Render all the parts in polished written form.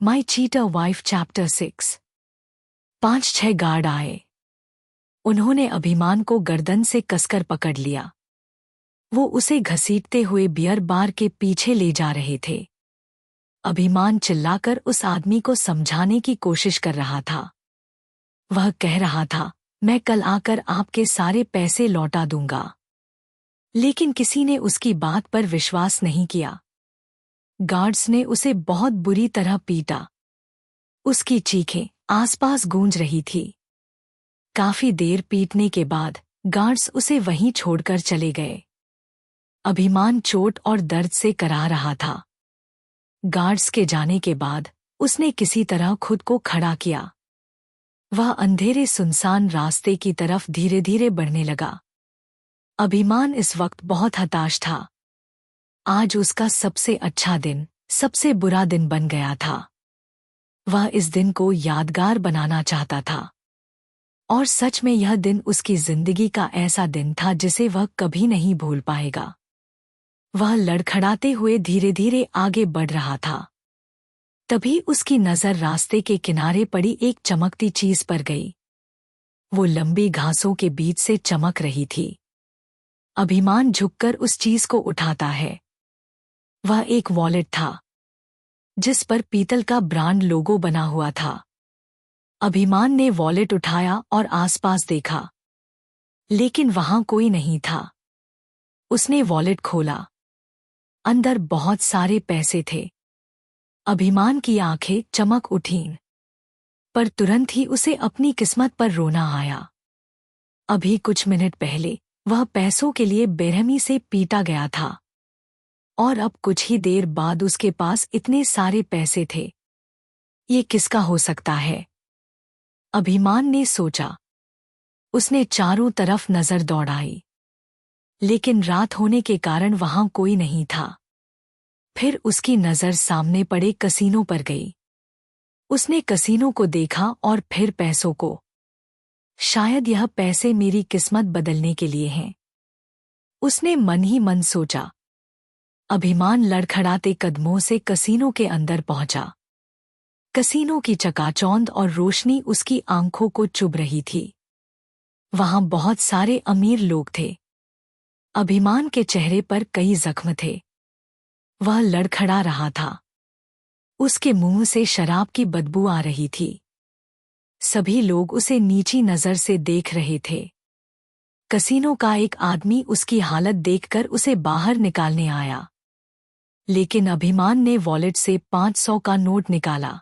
माई cheater wife chapter 6। 5-6 guard आए। उन्होंने अभिमान को गर्दन से कसकर पकड़ लिया। वो उसे घसीटते हुए बियर बार के पीछे ले जा रहे थे। अभिमान चिल्लाकर उस आदमी को समझाने की कोशिश कर रहा था। वह कह रहा था, मैं कल आकर आपके सारे पैसे लौटा दूंगा। लेकिन किसी ने उसकी बात पर विश्वास नहीं किया। गार्ड्स ने उसे बहुत बुरी तरह पीटा। उसकी चीखें आसपास गूंज रही थी। काफी देर पीटने के बाद गार्ड्स उसे वहीं छोड़कर चले गए। अभिमान चोट और दर्द से कराह रहा था। गार्ड्स के जाने के बाद उसने किसी तरह खुद को खड़ा किया। वह अंधेरे सुनसान रास्ते की तरफ धीरे धीरे बढ़ने लगा। अभिमान इस वक्त बहुत हताश था। आज उसका सबसे अच्छा दिन सबसे बुरा दिन बन गया था। वह इस दिन को यादगार बनाना चाहता था। और सच में यह दिन उसकी जिंदगी का ऐसा दिन था जिसे वह कभी नहीं भूल पाएगा। वह लड़खड़ाते हुए धीरे धीरे आगे बढ़ रहा था। तभी उसकी नजर रास्ते के किनारे पड़ी एक चमकती चीज पर गई। वो लंबी घासों के बीच से चमक रही थी। अभिमान झुककर उस चीज को उठाता है। वह एक वॉलेट था जिस पर पीतल का ब्रांड लोगो बना हुआ था। अभिमान ने वॉलेट उठाया और आसपास देखा, लेकिन वहां कोई नहीं था। उसने वॉलेट खोला। अंदर बहुत सारे पैसे थे। अभिमान की आंखें चमक उठीं, पर तुरंत ही उसे अपनी किस्मत पर रोना आया। अभी कुछ मिनट पहले वह पैसों के लिए बेरहमी से पीटा गया था, और अब कुछ ही देर बाद उसके पास इतने सारे पैसे थे। ये किसका हो सकता है? अभिमान ने सोचा। उसने चारों तरफ नजर दौड़ाई, लेकिन रात होने के कारण वहां कोई नहीं था। फिर उसकी नजर सामने पड़े कसीनो पर गई। उसने कसीनो को देखा और फिर पैसों को। शायद यह पैसे मेरी किस्मत बदलने के लिए हैं, उसने मन ही मन सोचा। अभिमान लड़खड़ाते कदमों से कसीनो के अंदर पहुंचा। कसीनो की चकाचौंध और रोशनी उसकी आंखों को चुभ रही थी। वहां बहुत सारे अमीर लोग थे। अभिमान के चेहरे पर कई जख्म थे। वह लड़खड़ा रहा था। उसके मुंह से शराब की बदबू आ रही थी। सभी लोग उसे नीची नजर से देख रहे थे। कसीनो का एक आदमी उसकी हालत देखकर उसे बाहर निकालने आया, लेकिन अभिमान ने वॉलेट से 500 का नोट निकाला।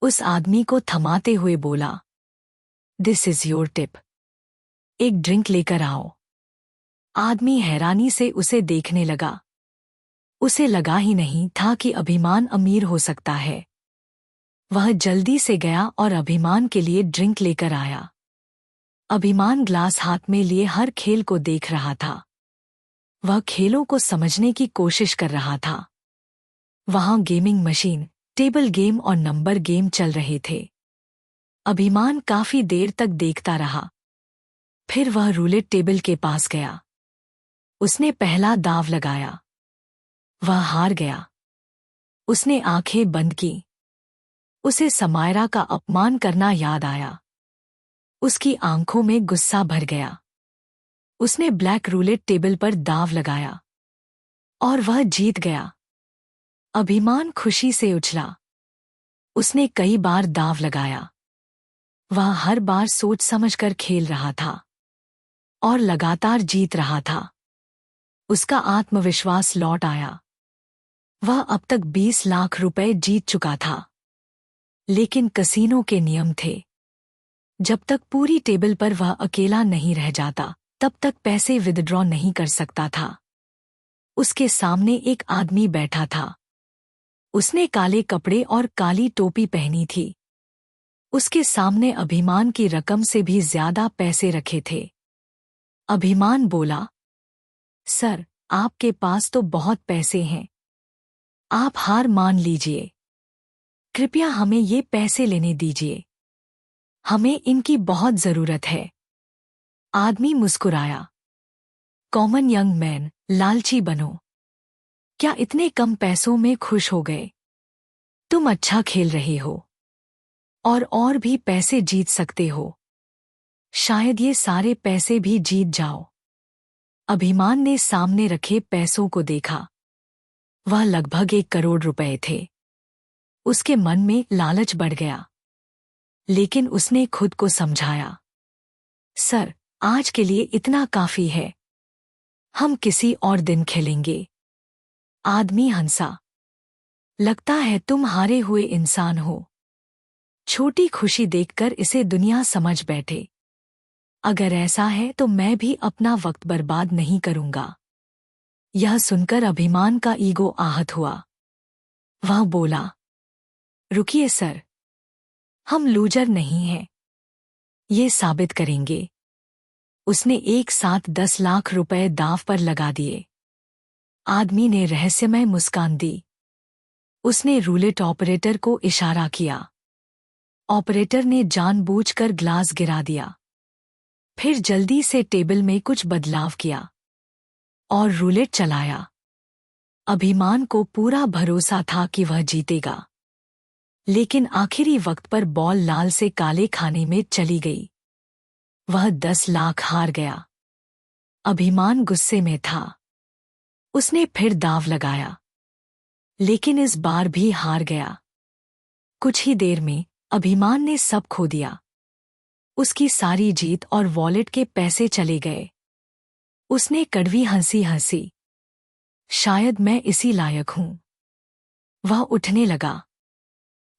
उस आदमी को थमाते हुए बोला, दिस इज योर टिप। एक ड्रिंक लेकर आओ। आदमी हैरानी से उसे देखने लगा। उसे लगा ही नहीं था कि अभिमान अमीर हो सकता है। वह जल्दी से गया और अभिमान के लिए ड्रिंक लेकर आया। अभिमान ग्लास हाथ में लिए हर खेल को देख रहा था। वह खेलों को समझने की कोशिश कर रहा था। वहां गेमिंग मशीन, टेबल गेम और नंबर गेम चल रहे थे। अभिमान काफी देर तक देखता रहा। फिर वह रूलेट टेबल के पास गया। उसने पहला दाव लगाया। वह हार गया। उसने आंखें बंद की। उसे समायरा का अपमान करना याद आया। उसकी आंखों में गुस्सा भर गया। उसने ब्लैक रूलेट टेबल पर दाव लगाया और वह जीत गया। अभिमान खुशी से उछला। उसने कई बार दाव लगाया। वह हर बार सोच समझकर खेल रहा था और लगातार जीत रहा था। उसका आत्मविश्वास लौट आया। वह अब तक 20 लाख रुपए जीत चुका था। लेकिन कसीनो के नियम थे। जब तक पूरी टेबल पर वह अकेला नहीं रह जाता, तब तक पैसे विदड्रॉ नहीं कर सकता था। उसके सामने एक आदमी बैठा था। उसने काले कपड़े और काली टोपी पहनी थी। उसके सामने अभिमान की रकम से भी ज्यादा पैसे रखे थे। अभिमान बोला, सर, आपके पास तो बहुत पैसे हैं। आप हार मान लीजिए। कृपया हमें ये पैसे लेने दीजिए। हमें इनकी बहुत जरूरत है। आदमी मुस्कुराया। कॉमन यंग मैन, लालची बनो। क्या इतने कम पैसों में खुश हो गए? तुम अच्छा खेल रहे हो और भी पैसे जीत सकते हो। शायद ये सारे पैसे भी जीत जाओ। अभिमान ने सामने रखे पैसों को देखा। वह लगभग 1 करोड़ रुपए थे। उसके मन में लालच बढ़ गया, लेकिन उसने खुद को समझाया, सर, आज के लिए इतना काफी है। हम किसी और दिन खेलेंगे। आदमी हंसा। लगता है तुम हारे हुए इंसान हो। छोटी खुशी देखकर इसे दुनिया समझ बैठे। अगर ऐसा है तो मैं भी अपना वक्त बर्बाद नहीं करूंगा। यह सुनकर अभिमान का ईगो आहत हुआ। वह बोला, रुकिए सर, हम लूजर नहीं हैं। ये साबित करेंगे। उसने एक साथ 10 लाख रुपए दांव पर लगा दिए। आदमी ने रहस्यमय मुस्कान दी। उसने रूलेट ऑपरेटर को इशारा किया। ऑपरेटर ने जानबूझकर ग्लास गिरा दिया। फिर जल्दी से टेबल में कुछ बदलाव किया और रूलेट चलाया। अभिमान को पूरा भरोसा था कि वह जीतेगा, लेकिन आखिरी वक्त पर बॉल लाल से काले खाने में चली गई। वह 10 लाख हार गया। अभिमान गुस्से में था। उसने फिर दांव लगाया, लेकिन इस बार भी हार गया। कुछ ही देर में अभिमान ने सब खो दिया। उसकी सारी जीत और वॉलेट के पैसे चले गए। उसने कड़वी हंसी हंसी। शायद मैं इसी लायक हूं। वह उठने लगा।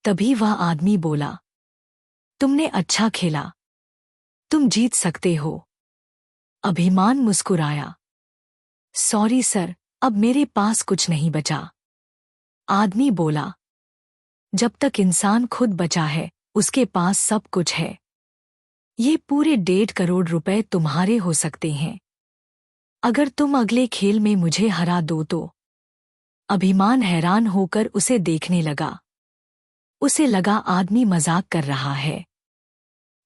तभी वह आदमी बोला, तुमने अच्छा खेला। तुम जीत सकते हो। अभिमान मुस्कुराया। सॉरी सर, अब मेरे पास कुछ नहीं बचा। आदमी बोला, जब तक इंसान खुद बचा है, उसके पास सब कुछ है। ये पूरे 1.5 करोड़ रुपए तुम्हारे हो सकते हैं, अगर तुम अगले खेल में मुझे हरा दो तो। अभिमान हैरान होकर उसे देखने लगा। उसे लगा आदमी मजाक कर रहा है,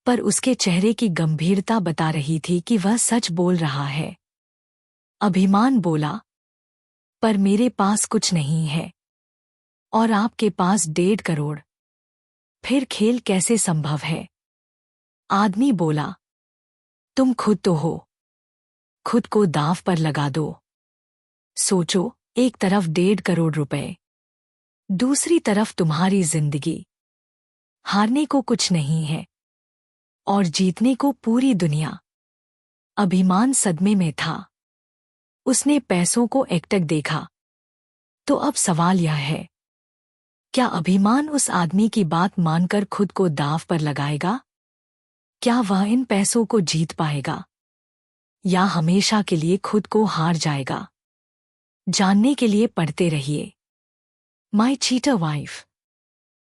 पर उसके चेहरे की गंभीरता बता रही थी कि वह सच बोल रहा है। अभिमान बोला, पर मेरे पास कुछ नहीं है और आपके पास 1.5 करोड़। फिर खेल कैसे संभव है? आदमी बोला, तुम खुद तो हो। खुद को दांव पर लगा दो। सोचो, एक तरफ 1.5 करोड़ रुपए, दूसरी तरफ तुम्हारी जिंदगी। हारने को कुछ नहीं है और जीतने को पूरी दुनिया। अभिमान सदमे में था। उसने पैसों को एकटक देखा। तो अब सवाल यह है, क्या अभिमान उस आदमी की बात मानकर खुद को दांव पर लगाएगा? क्या वह इन पैसों को जीत पाएगा, या हमेशा के लिए खुद को हार जाएगा? जानने के लिए पढ़ते रहिए माय चीटर वाइफ।